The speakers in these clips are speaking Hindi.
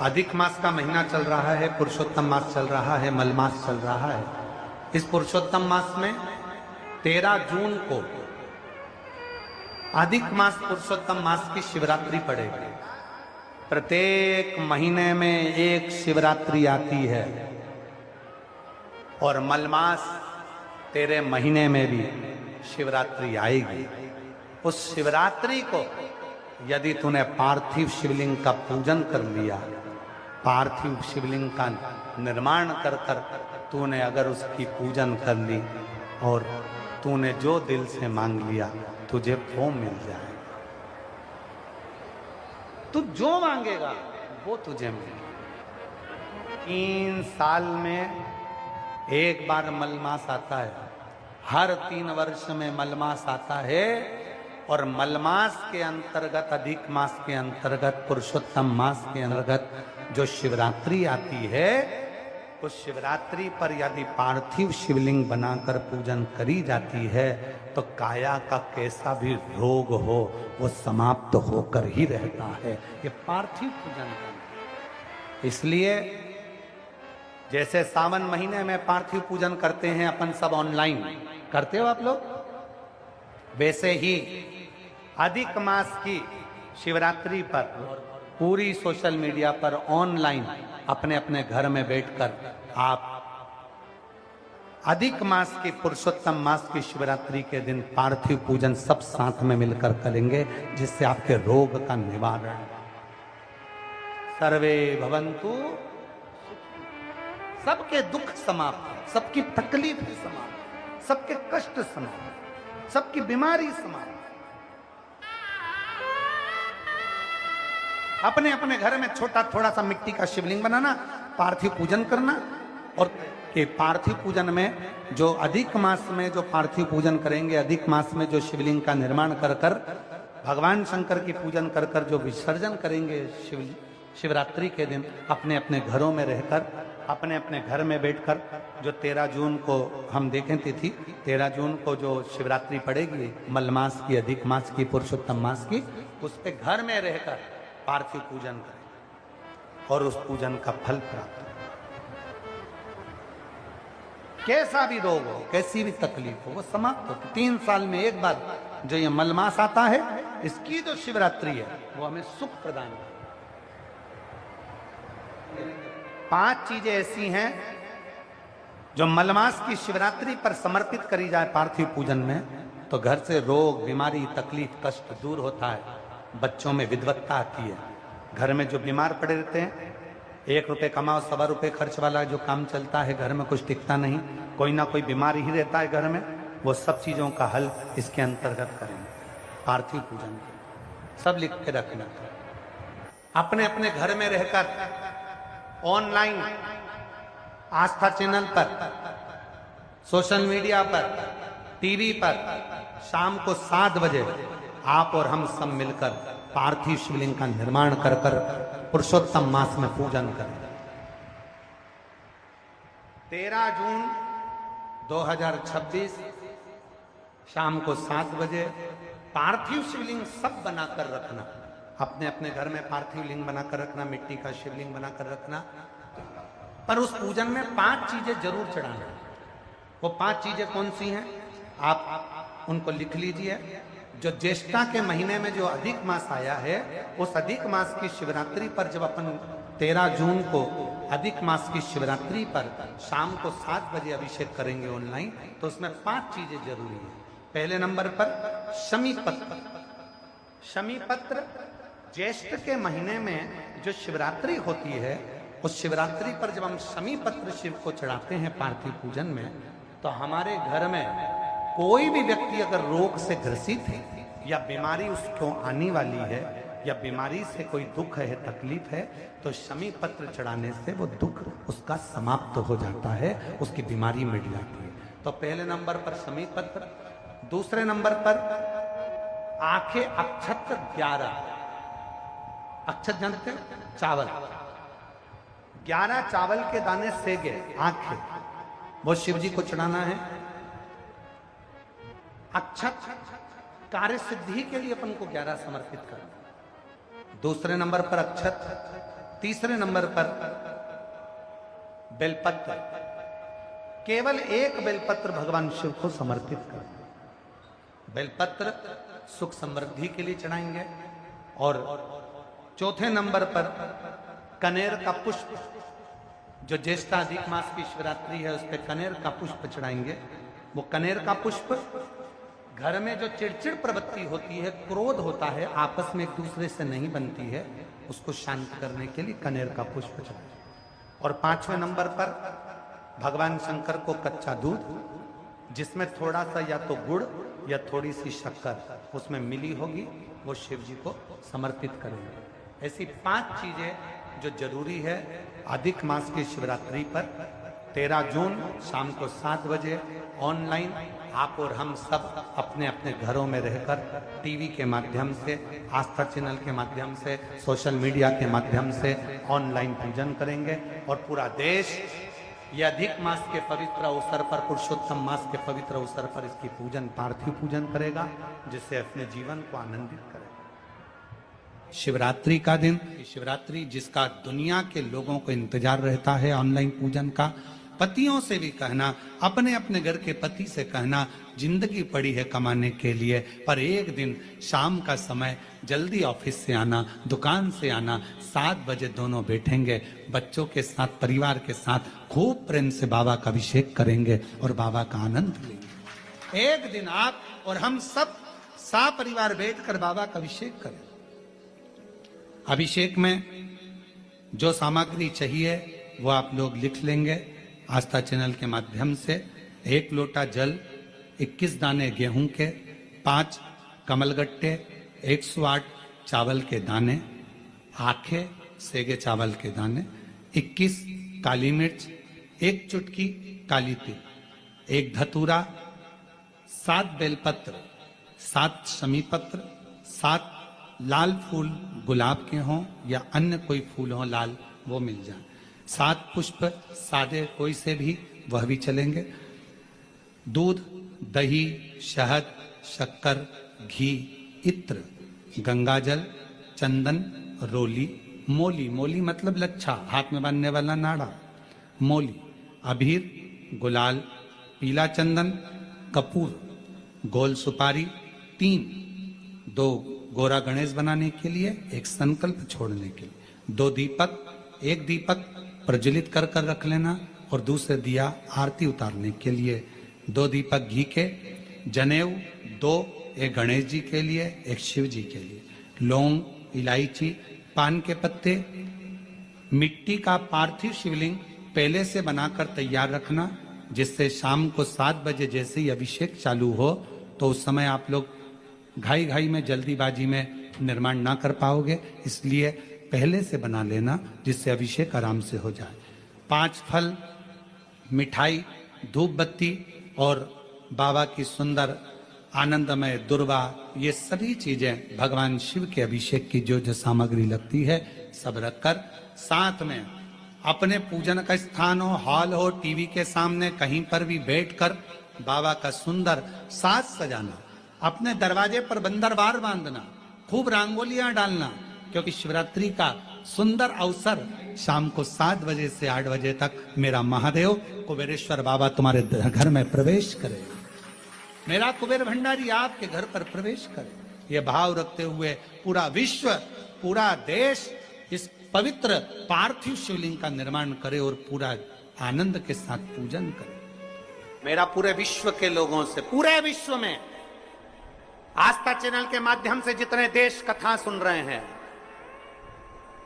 अधिक मास का महीना चल रहा है, पुरुषोत्तम मास चल रहा है, मलमास चल रहा है। इस पुरुषोत्तम मास में 13 जून को अधिक मास पुरुषोत्तम मास की शिवरात्रि पड़ेगी। प्रत्येक महीने में एक शिवरात्रि आती है और मलमास तेरे महीने में भी शिवरात्रि आएगी। उस शिवरात्रि को यदि तूने पार्थिव शिवलिंग का पूजन कर लिया, पार्थिव शिवलिंग का निर्माण कर कर तूने अगर उसकी पूजन कर ली और तूने जो दिल से मांग लिया तुझे वो मिल जाएगा। तू जो मांगेगा वो तुझे मिलेगा। 3 साल में एक बार मलमास आता है, हर 3 वर्ष में मलमास आता है और मलमास के अंतर्गत, अधिक मास के अंतर्गत, पुरुषोत्तम मास के अंतर्गत जो शिवरात्रि आती है, उस शिवरात्रि पर यदि पार्थिव शिवलिंग बनाकर पूजन करी जाती है तो काया का कैसा भी रोग हो वो समाप्त होकर ही रहता है। ये पार्थिव पूजन है। इसलिए जैसे सावन महीने में पार्थिव पूजन करते हैं अपन सब ऑनलाइन, करते हो आप लोग, वैसे ही अधिक मास की शिवरात्रि पर पूरी सोशल मीडिया पर ऑनलाइन अपने अपने घर में बैठकर आप अधिक मास की, पुरुषोत्तम मास की शिवरात्रि के दिन पार्थिव पूजन सब साथ में मिलकर करेंगे, जिससे आपके रोग का निवारण। सर्वे भवन्तु, सबके दुख समाप्त, सबकी तकलीफ समाप्त, सबके कष्ट समाप्त, सबकी बीमारी समाप्त। अपने अपने घर में छोटा थोड़ा सा मिट्टी का शिवलिंग बनाना, पार्थिव पूजन करना। और कि पार्थिव पूजन में जो अधिक मास में जो पार्थिव पूजन करेंगे, अधिक मास में जो शिवलिंग का निर्माण कर कर भगवान शंकर की पूजन कर कर जो विसर्जन करेंगे शिवरात्रि के दिन, अपने अपने घरों में रहकर, अपने अपने घर में बैठकर, जो 13 जून को हम देखें तिथि, 13 जून को जो शिवरात्रि पड़ेगी मलमास की, अधिक मास की, पुरुषोत्तम मास की, उस पे घर में रहकर पार्थिव पूजन करें और उस पूजन का फल प्राप्त हो। कैसा भी रोग हो, कैसी भी तकलीफ हो, वो समाप्त होती। 3 साल में एक बार जो ये मलमास आता है, इसकी जो शिवरात्रि है वो हमें सुख प्रदान करती है। 5 चीजें ऐसी हैं जो मलमास की शिवरात्रि पर समर्पित करी जाए पार्थिव पूजन में, तो घर से रोग, बीमारी, तकलीफ, कष्ट दूर होता है। बच्चों में विद्वत्ता आती है। घर में जो बीमार पड़े रहते हैं, 1 रुपये कमाओ 1.25 रुपये खर्च वाला जो काम चलता है, घर में कुछ टिकता नहीं, कोई ना कोई बीमारी ही रहता है घर में, वो सब चीजों का हल इसके अंतर्गत करेंगे पार्थिव पूजन के। सब लिख के रखना। अपने अपने घर में रहकर ऑनलाइन आस्था चैनल पर, सोशल मीडिया पर, टीवी पर शाम को 7 बजे आप और हम सब मिलकर पार्थिव शिवलिंग का निर्माण कर कर पुरुषोत्तम मास में पूजन करें। 13 जून 2026 शाम को 7 बजे पार्थिव शिवलिंग सब बनाकर रखना। अपने अपने घर में पार्थिव लिंग बनाकर रखना, मिट्टी का शिवलिंग बनाकर रखना। पर उस पूजन में 5 चीजें जरूर चढ़ाना। वो 5 चीजें कौन सी हैं, आप उनको लिख लीजिए। जो ज्येष्ठा के महीने में जो अधिक मास आया है, उस अधिक मास की शिवरात्रि पर जब अपन 13 जून को अधिक मास की शिवरात्रि पर शाम को 7 बजे अभिषेक करेंगे ऑनलाइन, तो उसमें 5 चीजें जरूरी है। पहले नंबर पर शमी पत्र। शमी पत्र ज्येष्ठ के महीने में जो शिवरात्रि होती है, उस शिवरात्रि पर जब हम शमी पत्र शिव को चढ़ाते हैं पार्थिव पूजन में, तो हमारे घर में कोई भी व्यक्ति अगर रोग से ग्रसित है या बीमारी उसको आने वाली है या बीमारी से कोई दुख है, तकलीफ है, तो शमी पत्र चढ़ाने से वो दुख उसका समाप्त हो जाता है, उसकी बीमारी मिट जाती है। तो पहले नंबर पर शमी पत्र। दूसरे नंबर पर आंखें अक्षत 11। अक्षत जानते हैं? चावल, 11 चावल के दाने सेगे आंखें, वो शिव जी को चढ़ाना है। अक्षत कार्य सिद्धि के लिए अपन को 11 समर्पित करना। दूसरे नंबर पर अक्षत तीसरे नंबर पर बेलपत्र, केवल एक बेलपत्र भगवान शिव को समर्पित करें। बेलपत्र सुख समृद्धि के लिए चढ़ाएंगे। और चौथे नंबर पर कनेर का पुष्प, जो ज्येष्ठ अधिक मास की शिवरात्रि है उस पर कनेर का पुष्प चढ़ाएंगे। वो कनेर का पुष्प, घर में जो चिड़चिड़ प्रवृत्ति होती है, क्रोध होता है, आपस में एक दूसरे से नहीं बनती है, उसको शांत करने के लिए कनेर का पुष्प चढ़ाएं। और पांचवें नंबर पर भगवान शंकर को कच्चा दूध, जिसमें थोड़ा सा या तो गुड़ या थोड़ी सी शक्कर उसमें मिली होगी, वो शिव जी को समर्पित करेंगे। ऐसी 5 चीजें जो जरूरी है अधिक मास की शिवरात्रि पर 13 जून शाम को 7 बजे ऑनलाइन आप और हम सब अपने अपने घरों में रहकर टीवी के माध्यम से, आस्था चैनल के माध्यम से, सोशल मीडिया के माध्यम से ऑनलाइन पूजन करेंगे। और पूरा देश ये अधिक मास के पवित्र अवसर पर, पुरुषोत्तम मास के पवित्र अवसर पर इसकी पूजन, पार्थिव पूजन करेगा, जिससे अपने जीवन को आनंदित करेगा। शिवरात्रि का दिन, शिवरात्रि जिसका दुनिया के लोगों को इंतजार रहता है ऑनलाइन पूजन का, पतियों से भी कहना, अपने अपने घर के पति से कहना, जिंदगी पड़ी है कमाने के लिए, पर एक दिन शाम का समय जल्दी ऑफिस से आना, दुकान से आना, 7 बजे दोनों बैठेंगे, बच्चों के साथ, परिवार के साथ खूब प्रेम से बाबा का अभिषेक करेंगे और बाबा का आनंद लेंगे। एक दिन आप और हम सब परिवार बैठकर बाबा का अभिषेक करें। अभिषेक में जो सामग्री चाहिए वो आप लोग लिख लेंगे आस्था चैनल के माध्यम से। 1 लोटा जल, 21 दाने गेहूं के, 5 कमलगट्टे, 108 चावल के दाने, आखे सेगे चावल के दाने, 21 काली मिर्च, 1 चुटकी काली तिल, 1 धतूरा, 7 बेलपत्र, 7 शमी पत्र, 7 लाल फूल गुलाब के हों या अन्य कोई फूल हो लाल, वो मिल जाए, 7 पुष्प सादे कोई से भी, वह भी चलेंगे। दूध, दही, शहद, शक्कर, घी, इत्र, गंगाजल, चंदन, रोली, मोली, मोली मतलब लच्छा, हाथ में बांधने वाला नाड़ा, मोली, अबीर, गुलाल, पीला चंदन, कपूर, गोल सुपारी, 2 गोरा गणेश बनाने के लिए, 1 संकल्प छोड़ने के लिए, 2 दीपक, 1 दीपक प्रज्वलित कर कर रख लेना और दूसरे दिया आरती उतारने के लिए, 2 दीपक घी के, जनेऊ 2, 1 गणेश जी के लिए, 1 शिव जी के लिए, लौंग, इलायची, पान के पत्ते, मिट्टी का पार्थिव शिवलिंग पहले से बनाकर तैयार रखना, जिससे शाम को 7 बजे जैसे ही अभिषेक चालू हो तो उस समय आप लोग घाई घाई में, जल्दीबाजी में निर्माण ना कर पाओगे, इसलिए पहले से बना लेना जिससे अभिषेक आराम से हो जाए। 5 फल, मिठाई, धूप बत्ती और बाबा की सुंदर आनंदमय दुर्वा, ये सभी चीजें भगवान शिव के अभिषेक की जो जो सामग्री लगती है सब रखकर, साथ में अपने पूजन का स्थान हो, हॉल हो, टीवी के सामने कहीं पर भी बैठकर बाबा का सुंदर साज सजाना, अपने दरवाजे पर बंदरवार बांधना, खूब रंगोलियां डालना, क्योंकि शिवरात्रि का सुंदर अवसर शाम को 7 बजे से 8 बजे तक मेरा महादेव कुबेरेश्वर बाबा तुम्हारे घर में प्रवेश करे, मेरा कुबेर भंडारी आपके घर पर प्रवेश करे। ये भाव रखते हुए पूरा विश्व, पूरा देश इस पवित्र पार्थिव शिवलिंग का निर्माण करे और पूरा आनंद के साथ पूजन करे। मेरा पूरे विश्व के लोगों से, पूरे विश्व में आस्था चैनल के माध्यम से जितने देश कथा सुन रहे हैं,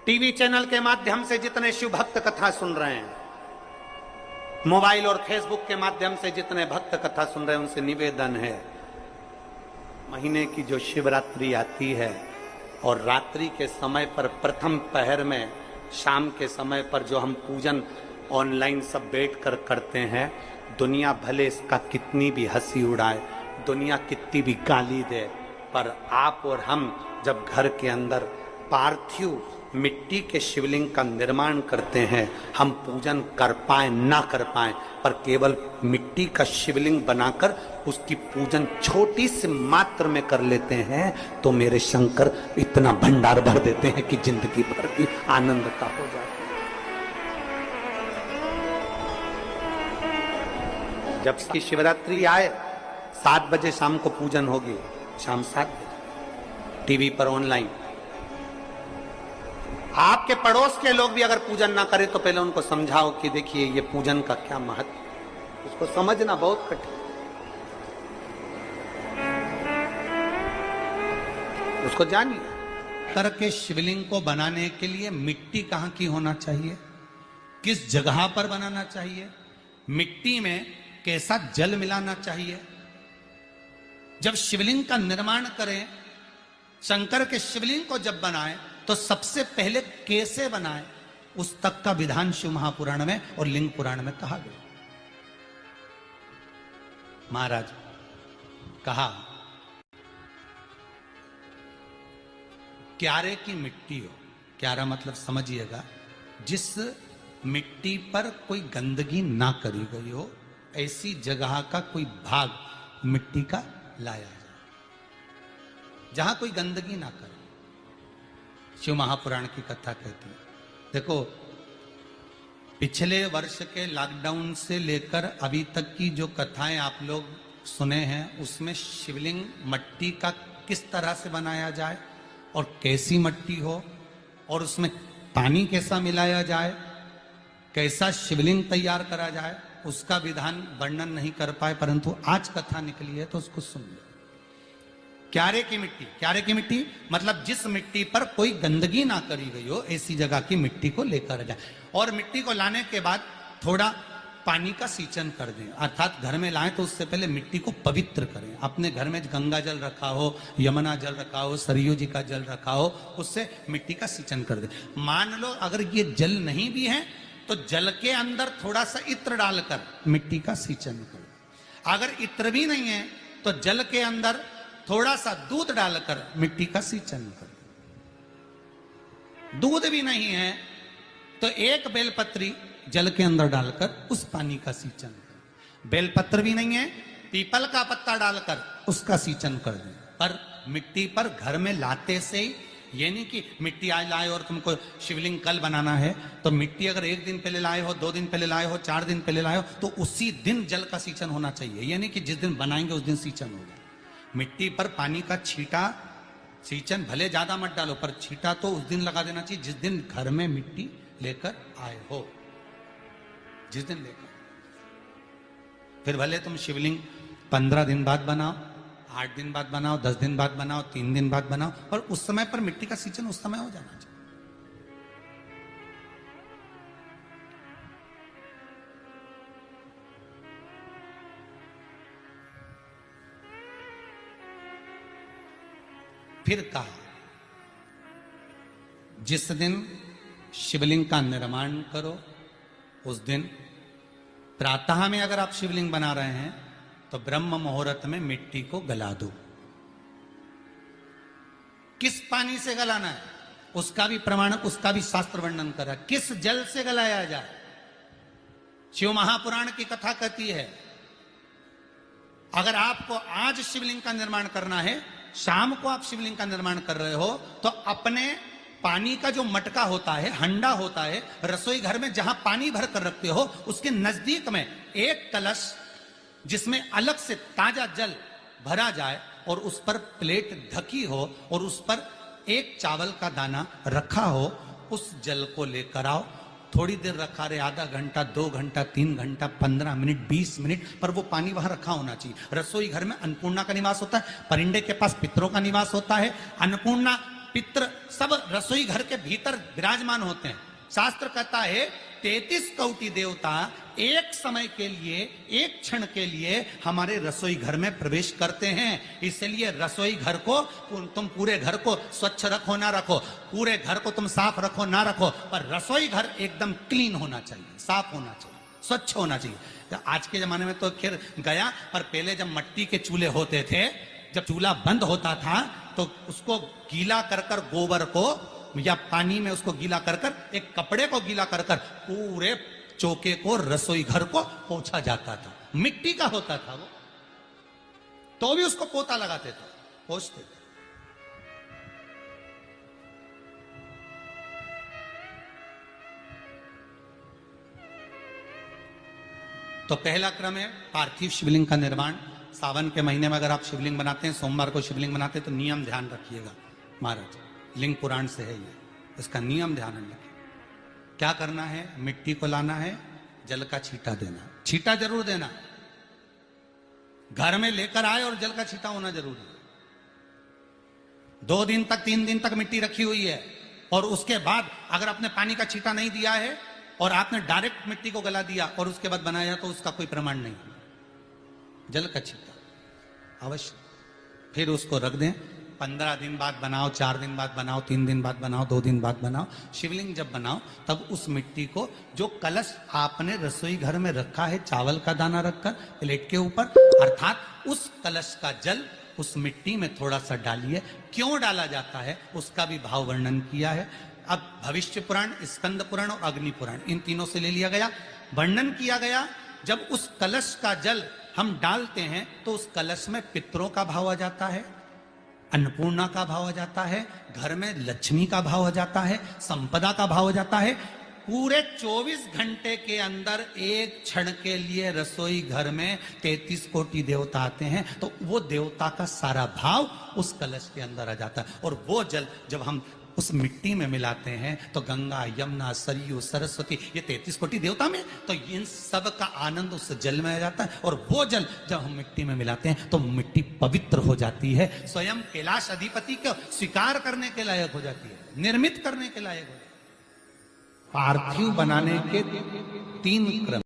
टीवी चैनल के माध्यम से जितने शिव भक्त कथा सुन रहे हैं, मोबाइल और फेसबुक के माध्यम से जितने भक्त कथा सुन रहे हैं, उनसे निवेदन है, महीने की जो शिवरात्रि आती है और रात्रि के समय पर प्रथम पहर में, शाम के समय पर जो हम पूजन ऑनलाइन सब बैठकर करते हैं, दुनिया भले इसका कितनी भी हंसी उड़ाए, दुनिया कितनी भी गाली दे, पर आप और हम जब घर के अंदर पार्थिव मिट्टी के शिवलिंग का निर्माण करते हैं, हम पूजन कर पाए ना कर पाए, पर केवल मिट्टी का शिवलिंग बनाकर उसकी पूजन छोटी सी मात्र में कर लेते हैं, तो मेरे शंकर इतना भंडार भर देते हैं कि जिंदगी भर की आनंद का हो जाती है। जब की शिवरात्रि आए 7 बजे शाम को पूजन होगी, शाम 7 बजे टीवी पर ऑनलाइन। आपके पड़ोस के लोग भी अगर पूजन ना करें तो पहले उनको समझाओ कि देखिए ये पूजन का क्या महत्व, उसको समझना बहुत कठिन, उसको जानिए। करके शिवलिंग को बनाने के लिए मिट्टी कहां की होना चाहिए, किस जगह पर बनाना चाहिए, मिट्टी में कैसा जल मिलाना चाहिए। जब शिवलिंग का निर्माण करें, शंकर के शिवलिंग को जब बनाएं, तो सबसे पहले कैसे बनाएं, उस तक का विधान शिव महापुराण में और लिंग पुराण में कहा गया। महाराज कहा, क्यारे की मिट्टी हो, क्यारा मतलब समझिएगा, जिस मिट्टी पर कोई गंदगी ना करी गई हो, ऐसी जगह का कोई भाग मिट्टी का लाया जाए जहां कोई गंदगी ना करे। शिव महापुराण की कथा कहती है। देखो, पिछले वर्ष के लॉकडाउन से लेकर अभी तक की जो कथाएं आप लोग सुने हैं, उसमें शिवलिंग मट्टी का किस तरह से बनाया जाए और कैसी मट्टी हो, और उसमें पानी कैसा मिलाया जाए, कैसा शिवलिंग तैयार करा जाए, उसका विधान वर्णन नहीं कर पाए, परंतु आज कथा निकली है तो उसको सुन लो। क्यारे की मिट्टी, क्यारे की मिट्टी मतलब जिस मिट्टी पर कोई गंदगी ना करी गई हो, ऐसी जगह की मिट्टी को लेकर जाए, और मिट्टी को लाने के बाद थोड़ा पानी का सींचन कर दें, अर्थात घर में लाएं तो उससे पहले मिट्टी को पवित्र करें। अपने घर में गंगा जल रखा हो, यमुना जल रखा हो, सरयू जी का जल रखा हो, उससे मिट्टी का सींचन कर दें। मान लो अगर ये जल नहीं भी है तो जल के अंदर थोड़ा सा इत्र डालकर मिट्टी का सींचन करें। अगर इत्र भी नहीं है तो जल के अंदर थोड़ा सा दूध डालकर मिट्टी का सींचन करें। दूध भी नहीं है तो एक बेलपत्री जल के अंदर डालकर उस पानी का सींचन करें। बेलपत्र भी नहीं है, पीपल का पत्ता डालकर उसका सींचन कर दें। पर मिट्टी पर घर में लाते से ही, ये नहीं कि मिट्टी आज लाए और तुमको शिवलिंग कल बनाना है, तो मिट्टी अगर 1 दिन पहले लाए हो, 2 दिन पहले लाए हो, 4 दिन पहले लाए हो, तो उसी दिन जल का सींचन होना चाहिए। ये नहीं कि जिस दिन बनाएंगे उस दिन सींचन होगा। मिट्टी पर पानी का छींटा, सींचन भले ज्यादा मत डालो, पर छींटा तो उस दिन लगा देना चाहिए जिस दिन घर में मिट्टी लेकर आए हो, जिस दिन लेकर। फिर भले तुम शिवलिंग 15 दिन बाद बनाओ, 8 दिन बाद बनाओ, 10 दिन बाद बनाओ, 3 दिन बाद बनाओ, पर उस समय पर मिट्टी का सींचन उस समय हो जाना चाहिए। फिर कहा, जिस दिन शिवलिंग का निर्माण करो, उस दिन प्रातः में अगर आप शिवलिंग बना रहे हैं तो ब्रह्म मुहूर्त में मिट्टी को गला दो। किस पानी से गलाना है उसका भी प्रमाण, उसका भी शास्त्र वर्णन करा। किस जल से गलाया जाए, शिव महापुराण की कथा कहती है। अगर आपको आज शिवलिंग का निर्माण करना है, शाम को आप शिवलिंग का निर्माण कर रहे हो, तो अपने पानी का जो मटका होता है, हंडा होता है, रसोई घर में जहां पानी भर कर रखते हो, उसके नजदीक में एक कलश जिसमें अलग से ताजा जल भरा जाए और उस पर प्लेट ढकी हो और उस पर एक चावल का दाना रखा हो, उस जल को लेकर आओ। थोड़ी देर रखा रहे, आधा घंटा, 2 घंटा, 3 घंटा, 15 मिनट, 20 मिनट, पर वो पानी वहां रखा होना चाहिए। रसोई घर में अन्नपूर्णा का निवास होता है, परिंदे के पास पितरों का निवास होता है। अन्नपूर्णा, पित्र सब रसोई घर के भीतर विराजमान होते हैं। शास्त्र कहता है 33 कोटि देवता एक समय के लिए, एक क्षण के लिए हमारे रसोई घर में प्रवेश करते हैं। इसलिए रसोई घर को तुम पूरे घर को स्वच्छ रखो ना रखो, पूरे घर को तुम साफ रखो ना रखो, पर रसोई घर एकदम क्लीन होना चाहिए, साफ होना चाहिए, स्वच्छ होना चाहिए। आज के जमाने में तो खैर गया, पर पहले जब मिट्टी के चूल्हे होते थे, जब चूल्हा बंद होता था तो उसको गीला कर कर गोबर को या पानी में उसको गीला कर कर, एक कपड़े को गीला कर कर पूरे चौके को, रसोई घर को पोंछा जाता था। मिट्टी का होता था वो, तो भी उसको पोता लगाते थे, पोंछते थे। तो पहला क्रम है पार्थिव शिवलिंग का निर्माण। सावन के महीने में अगर आप शिवलिंग बनाते हैं, सोमवार को शिवलिंग बनाते हैं, तो नियम ध्यान रखिएगा महाराज, लिंग पुराण से है ये, इसका नियम ध्यान रखिए। क्या करना है, मिट्टी को लाना है, जल का छींटा देना, छींटा जरूर देना, घर में लेकर आए और जल का छींटा होना जरूरी है। 2 दिन तक 3 दिन तक मिट्टी रखी हुई है और उसके बाद अगर आपने पानी का छींटा नहीं दिया है और आपने डायरेक्ट मिट्टी को गला दिया और उसके बाद बनाया, तो उसका कोई प्रमाण नहीं। जल का छींटा अवश्य, फिर उसको रख दें। 15 दिन बाद बनाओ, 4 दिन बाद बनाओ, 3 दिन बाद बनाओ, 2 दिन बाद बनाओ। शिवलिंग जब बनाओ तब उस मिट्टी को, जो कलश आपने रसोई घर में रखा है चावल का दाना रखकर प्लेट के ऊपर, अर्थात उस कलश का जल उस मिट्टी में थोड़ा सा डालिए। क्यों डाला जाता है उसका भी भाव वर्णन किया है। अब भविष्य पुराण, स्कंद पुराण और अग्नि पुराण, इन तीनों से ले लिया गया। वर्णन किया गया, जब उस कलश का जल हम डालते हैं तो उस कलश में पितरों का भाव आ जाता है, अन्नपूर्णा का भाव आ जाता है, घर में लक्ष्मी का भाव आ जाता है, संपदा का भाव आ जाता है। पूरे 24 घंटे के अंदर एक क्षण के लिए रसोई घर में 33 कोटि देवता आते हैं, तो वो देवता का सारा भाव उस कलश के अंदर आ जाता है। और वो जल जब हम उस मिट्टी में मिलाते हैं तो गंगा, यमुना, सरयू, सरस्वती, ये 33 कोटि देवता में, तो इन सब का आनंद उस जल में आ जाता है। और वो जल जब हम मिट्टी में मिलाते हैं तो मिट्टी पवित्र हो जाती है, स्वयं कैलाश अधिपति को स्वीकार करने के लायक हो जाती है, निर्मित करने के लायक हो जाती है। पार्थिव बनाने के 3 क्रम।